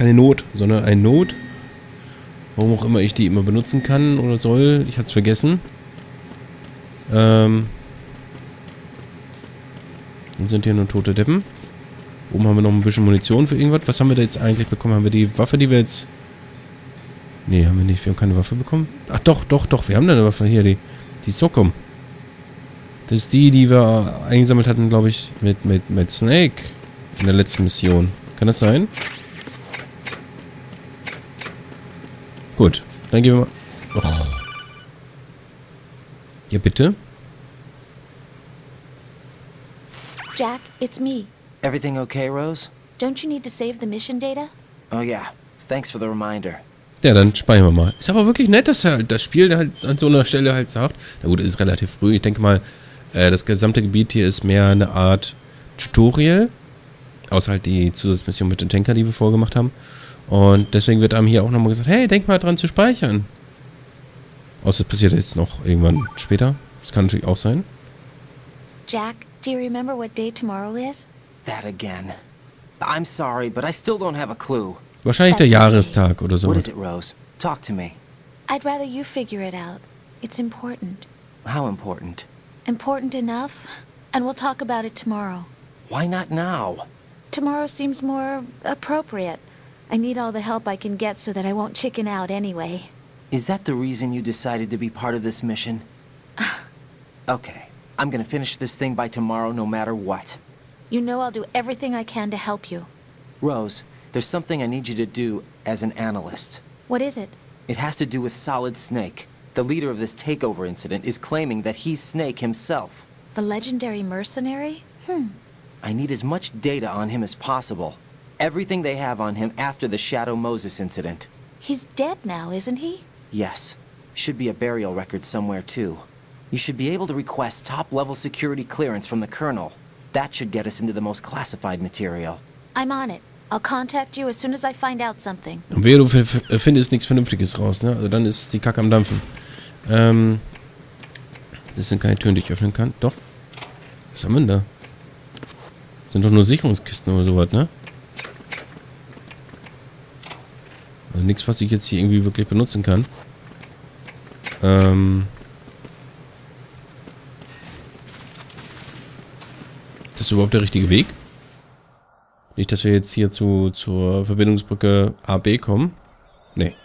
keine Not, sondern ein Not. Warum auch immer ich die immer benutzen kann oder soll. Ich hatte es vergessen. Dann sind hier nur tote Deppen. Oben haben wir noch ein bisschen Munition für irgendwas. Was haben wir da jetzt eigentlich bekommen? Haben wir die Waffe, die wir jetzt... Nee, haben wir nicht. Wir haben keine Waffe bekommen. Ach doch. Wir haben da eine Waffe. Hier, die Sockum. Das ist die wir eingesammelt hatten, glaube ich, mit Snake in der letzten Mission. Kann das sein? Gut, dann gehen wir mal... Oh. Ja, bitte? Jack, it's me. Everything okay, Rose? Don't you need to save the mission data? Oh yeah, thanks for the reminder. Ja, dann speichern wir mal. Ist aber wirklich nett, dass halt das Spiel halt an so einer Stelle halt sagt. Na gut, es ist relativ früh. Ich denke mal, das gesamte Gebiet hier ist mehr eine Art Tutorial. Außer halt die Zusatzmission mit den Tanker, die wir vorgemacht haben. Und deswegen wird einem hier auch nochmal gesagt, hey, denk mal dran zu speichern. Außer es passiert jetzt noch irgendwann später. Das kann natürlich auch sein. Jack, do you remember what day tomorrow is? That again. I'm sorry, but I still don't have a clue. Wahrscheinlich der Jahrestag oder so. What is it, Rose? Talk to me. I'd rather you figure it out. It's important. How important? Important enough? And we'll talk about it tomorrow. Why not now? Tomorrow seems more appropriate. I need all the help I can get so that I won't chicken out anyway. Is that the reason you decided to be part of this mission? Okay, I'm gonna finish this thing by tomorrow no matter what. You know I'll do everything I can to help you. Rose, there's something I need you to do as an analyst. What is it? It has to do with Solid Snake. The leader of this takeover incident is claiming that he's Snake himself. The legendary mercenary? I need as much data on him as possible. Everything they have on him after the Shadow Moses incident. He's dead now, isn't he? Yes. Should be a burial record somewhere, too. You should be able to request top-level security clearance from the Colonel. That should get us into the most classified material. I'm on it. I'll contact you as soon as I find out something. Und wehe, du findest nichts Vernünftiges raus, ne? Also dann ist die Kacke am Dampfen. Das sind keine Türen, die ich öffnen kann. Doch. Was haben wir denn da? Das sind doch nur Sicherungskisten oder sowas, ne? Also nichts, was ich jetzt hier irgendwie wirklich benutzen kann. Ist das überhaupt der richtige Weg? Nicht, dass wir jetzt hier zur Verbindungsbrücke AB kommen. Nee.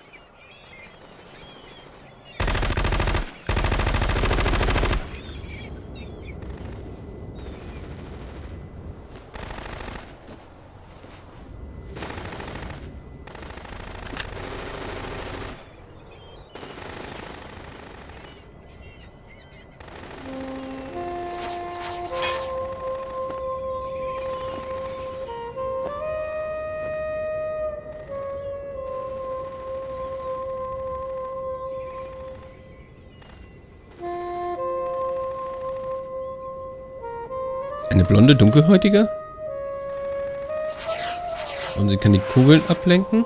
Eine blonde Dunkelhäutige? Und sie kann die Kugeln ablenken?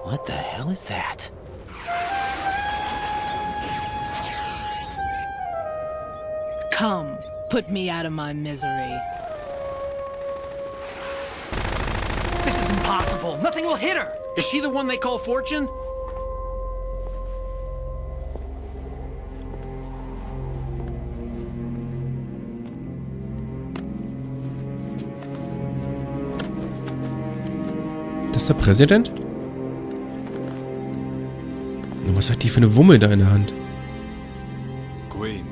What the hell is that? Come, put me out of my misery. This is impossible. Nothing will hit her. Is she the one they call Fortune? Das ist der Präsident? Und was hat die für eine Wumme da in der Hand? Queen.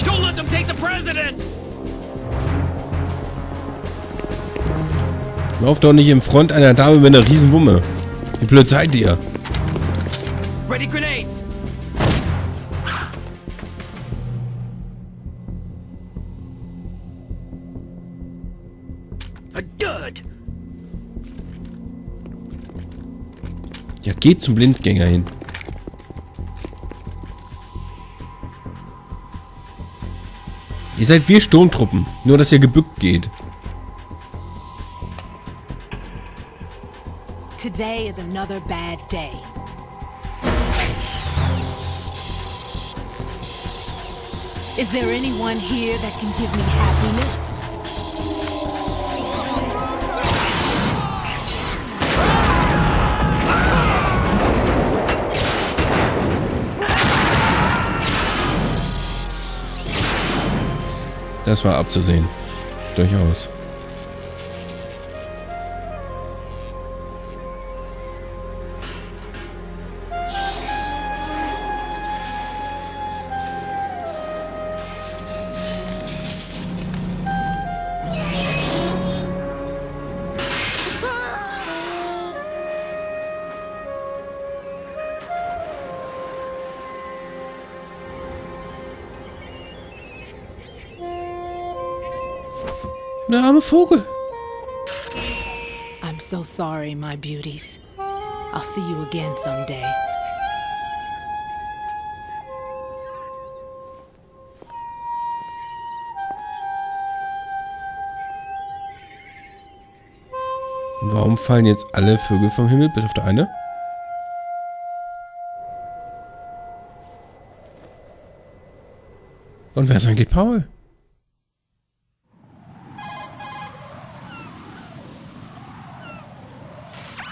Don't let them take the president! Lauf doch nicht in Front einer Dame mit einer riesen Wumme. Wie blöd seid ihr? Ready grenades. Good. Ja, geht zum Blindgänger hin. Ihr seid wie Sturmtruppen, nur dass ihr gebückt geht. Today is another bad day. Is there anyone here that can give me happiness? Das war abzusehen. Durchaus. Der arme Vogel. I'm so sorry, my beauties. I'll see you again someday. Warum fallen jetzt alle Vögel vom Himmel, bis auf der eine? Und wer ist eigentlich Paul?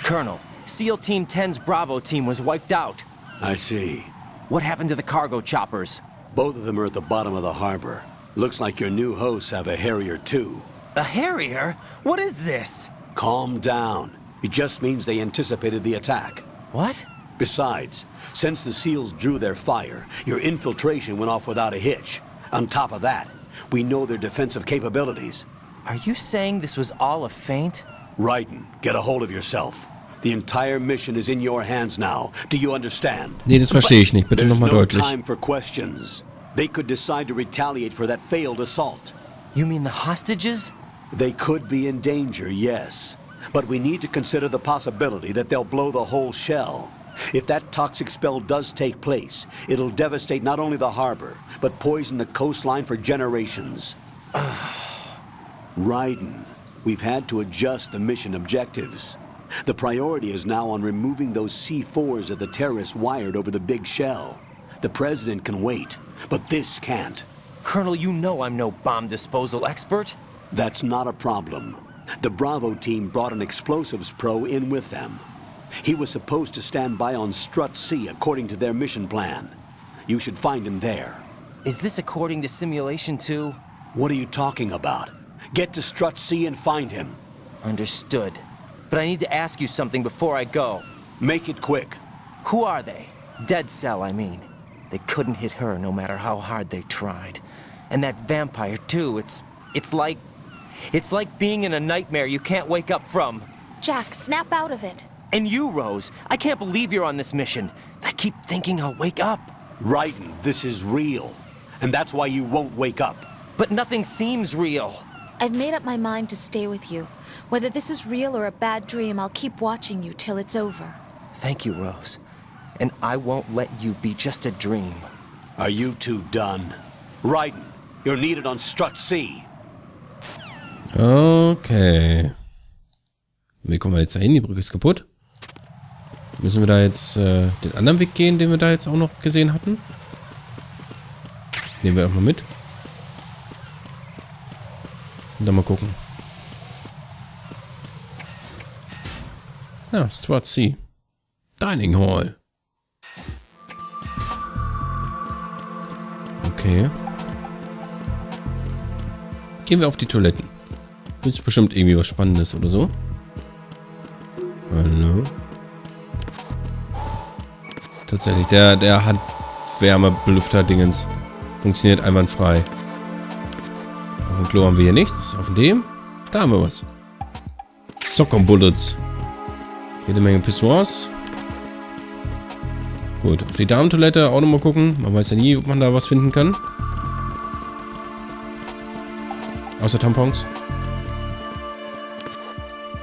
Colonel, SEAL Team 10's Bravo team was wiped out. I see. What happened to the cargo choppers? Both of them are at the bottom of the harbor. Looks like your new hosts have a Harrier too. A Harrier? What is this? Calm down. It just means they anticipated the attack. What? Besides, since the SEALs drew their fire, your infiltration went off without a hitch. On top of that, we know their defensive capabilities. Are you saying this was all a feint? Raiden, get a hold of yourself. The entire mission is in your hands now. Do you understand? Nee, das verstehe ich nicht. Bitte There's nochmal no deutlich. time for questions. They could decide to retaliate for that failed assault. You mean the hostages? They could be in danger, yes. But we need to consider the possibility that they'll blow the whole shell. If that toxic spell does take place, it'll devastate not only the harbor, but poison the coastline for generations. Raiden, we've had to adjust the mission objectives. The priority is now on removing those C4s that the terrorists wired over the big shell. The president can wait, but this can't. Colonel, you know I'm no bomb disposal expert. That's not a problem. The Bravo team brought an explosives pro in with them. He was supposed to stand by on Strut C according to their mission plan. You should find him there. Is this according to simulation 2? What are you talking about? Get to Strut C and find him. Understood. But I need to ask you something before I go. Make it quick. Who are they? Dead Cell, I mean. They couldn't hit her no matter how hard they tried. And that vampire, too, it's like being in a nightmare you can't wake up from. Jack, snap out of it. And you, Rose, I can't believe you're on this mission. I keep thinking I'll wake up. Raiden, this is real. And that's why you won't wake up. But nothing seems real. I've made up my mind to stay with you. Whether this is real or a bad dream, I'll keep watching you till it's over. Thank you, Rose. And I won't let you be just a dream. Are you two done? Raiden, you're needed on Strut C. Okay. Wie kommen wir jetzt dahin? Die Brücke ist kaputt. Müssen wir da jetzt den anderen Weg gehen, den wir da jetzt auch noch gesehen hatten? Nehmen wir auch mal mit. Und dann mal gucken. Ja, Strut C. Dining Hall. Okay. Gehen wir auf die Toiletten. Das ist bestimmt irgendwie was Spannendes oder so. Hallo. Tatsächlich, der hat Wärmebelüfter-Dingens. Funktioniert einwandfrei. Auf dem Klo haben wir hier nichts. Auf dem, da haben wir was. Soccer Bullets. Jede Menge Pissoirs. Gut, auf die Damentoilette auch nochmal gucken. Man weiß ja nie, ob man da was finden kann. Außer Tampons.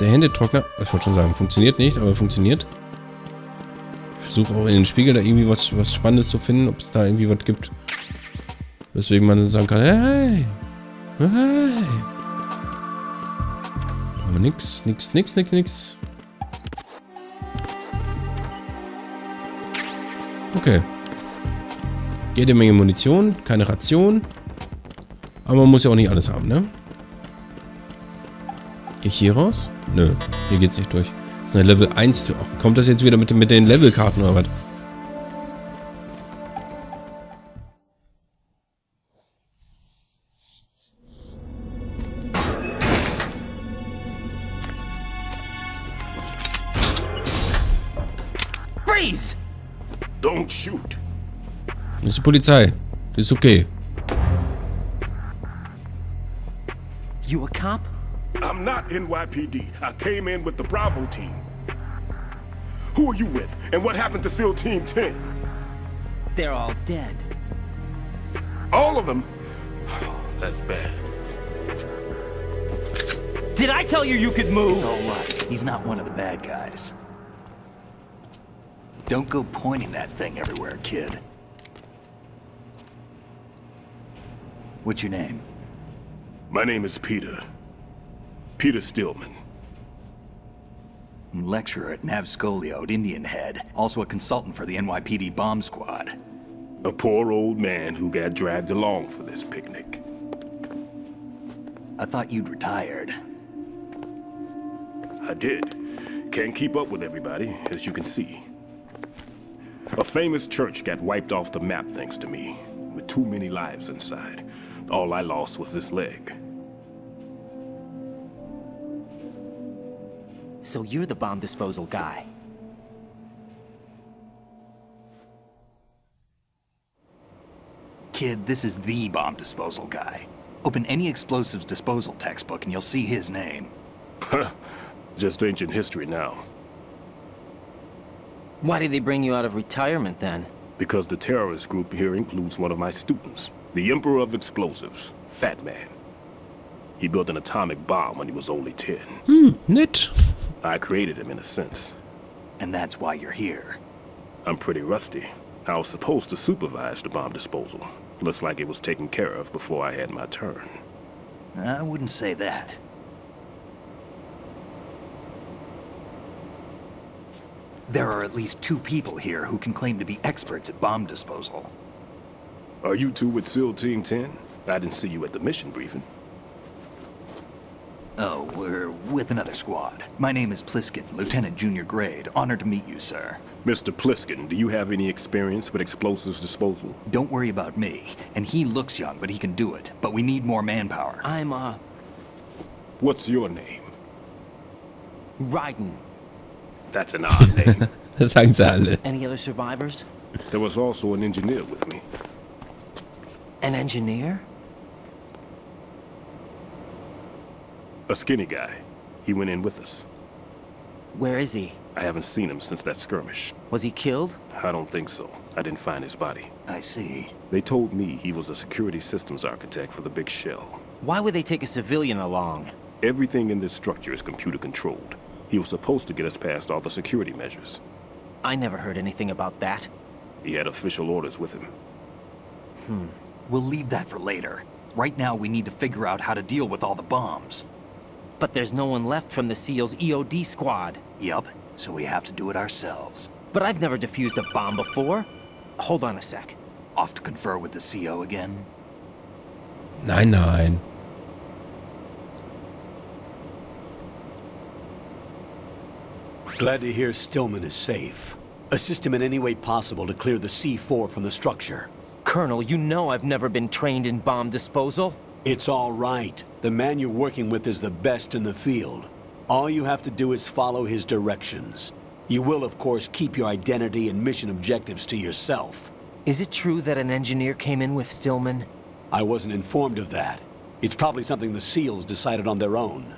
Der Händetrockner, ich wollte schon sagen, funktioniert nicht, aber funktioniert. Ich versuche auch in den Spiegel da irgendwie was Spannendes zu finden, ob es da irgendwie was gibt. Weswegen man sagen kann, hey, hey. Aber nix. Okay. Jede Menge Munition, keine Ration. Aber man muss ja auch nicht alles haben, ne? Gehe ich hier raus? Nö, hier geht's nicht durch. Das ist eine Level 1 Tür. Kommt das jetzt wieder mit den Levelkarten oder was? Please! Don't shoot. Das ist die Polizei. Das ist okay. You a cop? I'm not NYPD. I came in with the Bravo team. Who are you with? And what happened to SEAL Team 10? They're all dead. All of them? That's bad. Did I tell you you could move? It's all right. He's not one of the bad guys. Don't go pointing that thing everywhere, kid. What's your name? My name is Peter. Peter Stillman. Lecturer at Nav Scolio at Indian Head. Also a consultant for the NYPD bomb squad. A poor old man who got dragged along for this picnic. I thought you'd retired. I did. Can't keep up with everybody, as you can see. A famous church got wiped off the map thanks to me, with too many lives inside. All I lost was this leg. So you're the bomb disposal guy. Kid, this is the bomb disposal guy. Open any explosives disposal textbook and you'll see his name. Just ancient history now. Why did they bring you out of retirement then? Because the terrorist group here includes one of my students, the Emperor of Explosives, Fat Man. He built an atomic bomb when he was only 10. Nett. I created him in a sense. And that's why you're here. I'm pretty rusty. I was supposed to supervise the bomb disposal. Looks like it was taken care of before I had my turn. I wouldn't say that. There are at least 2 people here who can claim to be experts at bomb disposal. Are you two with SEAL Team 10? I didn't see you at the mission briefing. Oh, we're with another squad. My name is Pliskin, Lieutenant Junior Grade. Honored to meet you, sir. Mr. Pliskin, do you have any experience with explosives disposal? Don't worry about me. And he looks young, but he can do it. But we need more manpower. I'm, What's your name? Raiden. That's an odd name. Das sagen sie alle. Any other survivors? There was also an engineer with me. An engineer? A skinny guy. He went in with us. Where is he? I haven't seen him since that skirmish. Was he killed? I don't think so. I didn't find his body. I see. They told me he was a security systems architect for the big shell. Why would they take a civilian along? Everything in this structure is computer controlled. He was supposed to get us past all the security measures. I never heard anything about that. He had official orders with him. We'll leave that for later. Right now, we need to figure out how to deal with all the bombs. But there's no one left from the SEAL's EOD squad. Yup, so we have to do it ourselves. But I've never defused a bomb before. Hold on a sec. Off to confer with the CO again? Nein, nein. Glad to hear Stillman is safe. Assist him in any way possible to clear the C4 from the structure. Colonel, you know I've never been trained in bomb disposal. It's all right. The man you're working with is the best in the field. All you have to do is follow his directions. You will, of course, keep your identity and mission objectives to yourself. Is it true that an engineer came in with Stillman? I wasn't informed of that. It's probably something the SEALs decided on their own.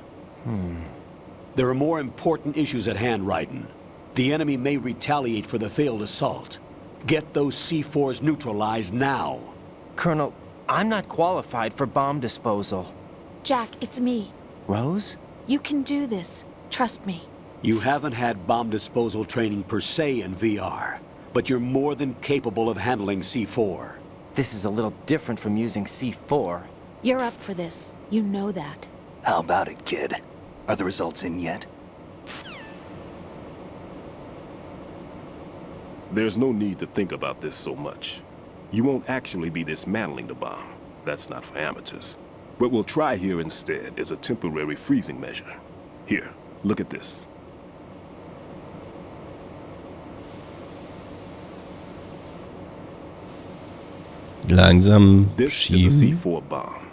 There are more important issues at hand, Raiden. The enemy may retaliate for the failed assault. Get those C4s neutralized now. Colonel, I'm not qualified for bomb disposal. Jack, it's me. Rose? You can do this. Trust me. You haven't had bomb disposal training per se in VR, but you're more than capable of handling C4. This is a little different from using C4. You're up for this. You know that. How about it, kid? Are the results in yet? There's no need to think about this so much. You won't actually be dismantling the bomb. That's not for amateurs. What we'll try here instead is a temporary freezing measure. Here, look at this. Langsam This is a schieben. C4 bomb.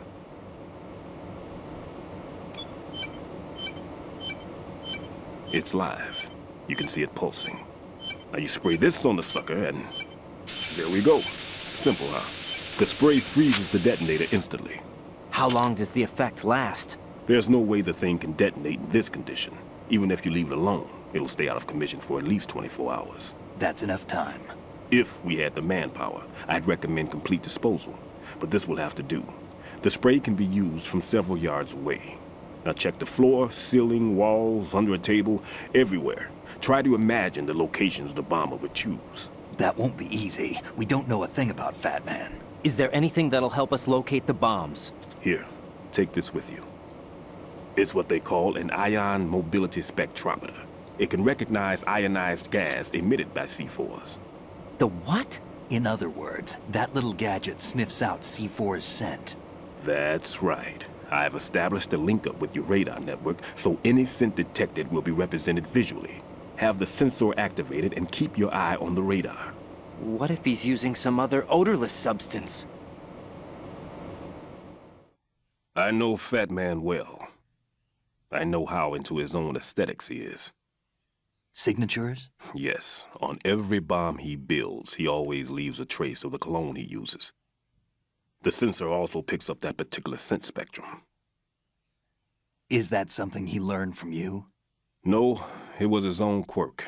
It's live. You can see it pulsing. Now you spray this on the sucker and there we go. Simple, huh? The spray freezes the detonator instantly. How long does the effect last? There's no way the thing can detonate in this condition. Even if you leave it alone, it'll stay out of commission for at least 24 hours. That's enough time. If we had the manpower, I'd recommend complete disposal. But this will have to do. The spray can be used from several yards away. Now check the floor, ceiling, walls, under a table, everywhere. Try to imagine the locations the bomber would choose. That won't be easy. We don't know a thing about Fat Man. Is there anything that'll help us locate the bombs? Here, take this with you. It's what they call an ion mobility spectrometer. It can recognize ionized gas emitted by C4s. The what? In other words, that little gadget sniffs out C4's scent. That's right. I've established a link up with your radar network, so any scent detected will be represented visually. Have the sensor activated and keep your eye on the radar. What if he's using some other odorless substance? I know Fat Man well. I know how into his own aesthetics he is. Signatures? Yes, on every bomb he builds, he always leaves a trace of the cologne he uses. The sensor also picks up that particular scent spectrum. Is that something he learned from you? No, it was his own quirk.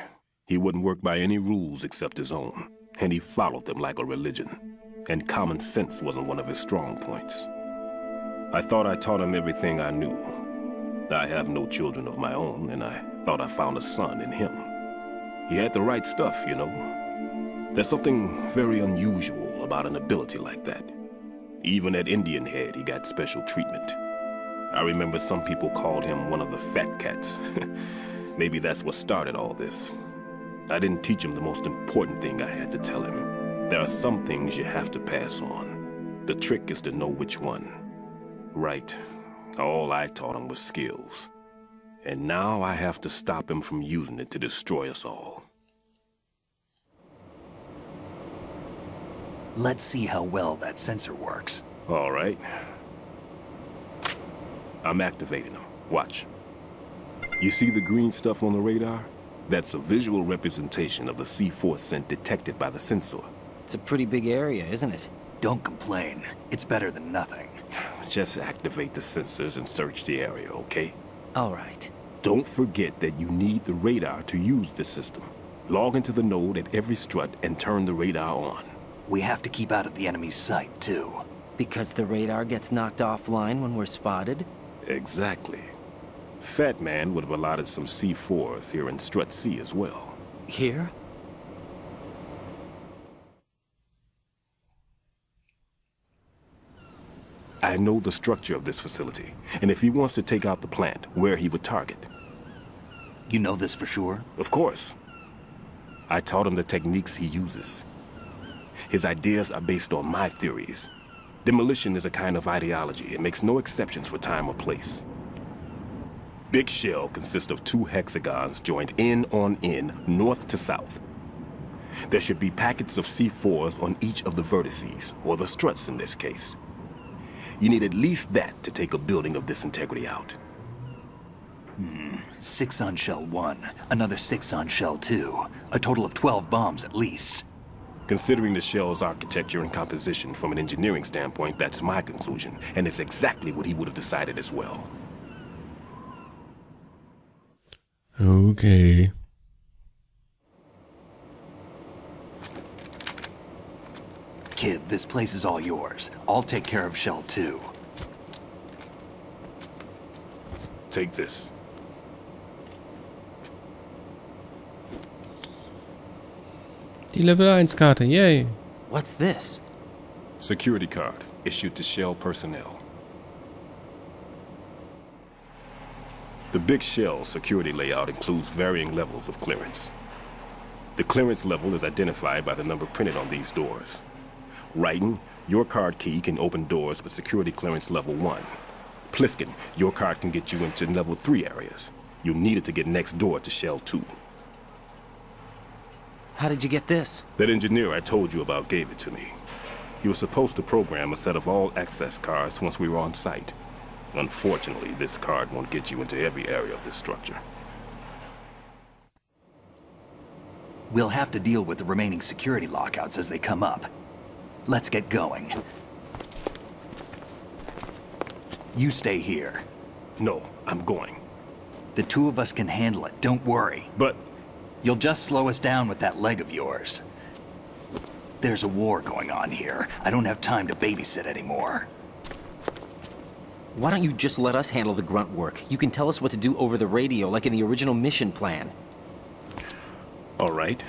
He wouldn't work by any rules except his own, and he followed them like a religion. And common sense wasn't one of his strong points. I thought I taught him everything I knew. I have no children of my own, and I thought I found a son in him. He had the right stuff, you know. There's something very unusual about an ability like that. Even at Indian Head, he got special treatment. I remember some people called him one of the fat cats. Maybe that's what started all this. I didn't teach him the most important thing I had to tell him. There are some things you have to pass on. The trick is to know which one. Right. All I taught him was skills. And now I have to stop him from using it to destroy us all. Let's see how well that sensor works. All right. I'm activating them. Watch. You see the green stuff on the radar? That's a visual representation of the C4 scent detected by the sensor. It's a pretty big area, isn't it? Don't complain. It's better than nothing. Just activate the sensors and search the area, okay? All right. Don't forget that you need the radar to use this system. Log into the node at every strut and turn the radar on. We have to keep out of the enemy's sight, too. Because the radar gets knocked offline when we're spotted? Exactly. Fat Man would have allotted some C4s here in Strut C as well. Here? I know the structure of this facility, and if he wants to take out the plant, where he would target. You know this for sure? Of course. I taught him the techniques he uses. His ideas are based on my theories. Demolition is a kind of ideology. It makes no exceptions for time or place. Big shell consists of 2 hexagons joined end on end, north to south. There should be packets of C4s on each of the vertices, or the struts in this case. You need at least that to take a building of this integrity out. 6 on shell 1, another 6 on shell 2. A total of 12 bombs at least. Considering the shell's architecture and composition from an engineering standpoint, that's my conclusion, and it's exactly what he would have decided as well. Okay. Kid, this place is all yours. I'll take care of shell 2. Take this. Die Level 1 Karte, yay. What's this? Security card issued to Shell personnel. The Big Shell security layout includes varying levels of clearance. The clearance level is identified by the number printed on these doors. Writing, your card key can open doors with security clearance level 1. Pliskin, your card can get you into level 3 areas. You'll need it to get next door to Shell 2. How did you get this? That engineer I told you about gave it to me. He was supposed to program a set of all access cards once we were on site. Unfortunately, this card won't get you into every area of this structure. We'll have to deal with the remaining security lockouts as they come up. Let's get going. You stay here. No, I'm going. The two of us can handle it, don't worry. But You'll just slow us down with that leg of yours. There's a war going on here. I don't have time to babysit anymore. Why don't you just let us handle the grunt work? You can tell us what to do over the radio, like in the original mission plan. all right.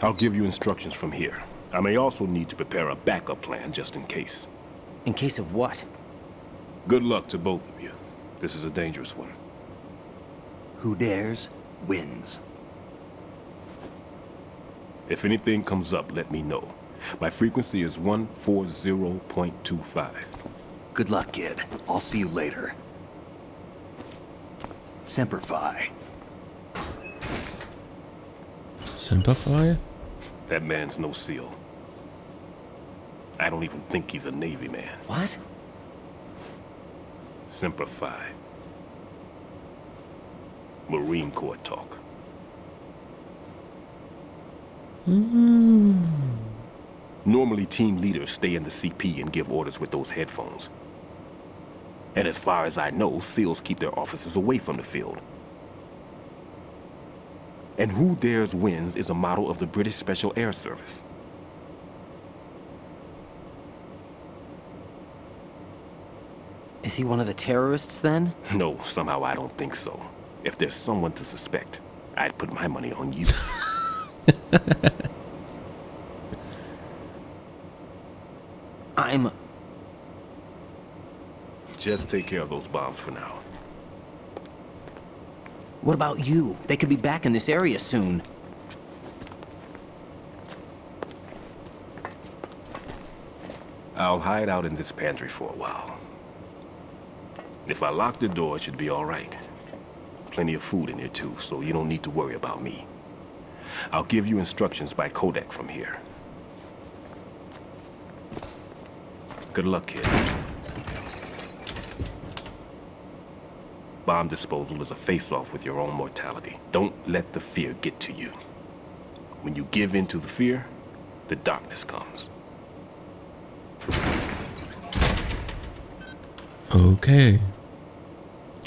I'll give you instructions from here. I may also need to prepare a backup plan just in case. In case of what? Good luck to both of you. This is a dangerous one. Who dares, wins. If anything comes up, let me know. My frequency is 140.25. Good luck, kid. I'll see you later. Semper Fi. Semper Fi? That man's no SEAL. I don't even think he's a Navy man. What? Semper Fi. Marine Corps talk. Normally, team leaders stay in the CP and give orders with those headphones. And as far as I know, SEALs keep their officers away from the field. And Who Dares Wins is a model of the British Special Air Service. Is he one of the terrorists then? No, somehow I don't think so. If there's someone to suspect, I'd put my money on you. Just take care of those bombs for now. What about you? They could be back in this area soon. I'll hide out in this pantry for a while. If I lock the door, it should be all right. Plenty of food in here too, so you don't need to worry about me. I'll give you instructions by codec from here. Good luck, kid. Bomb disposal is a face-off with your own mortality. Don't let the fear get to you. When you give in to the fear, the darkness comes. Okay.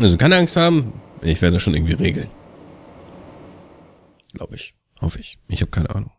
Also keine Angst haben. Ich werde das schon irgendwie regeln. Glaube ich. Hoffe ich. Ich habe keine Ahnung.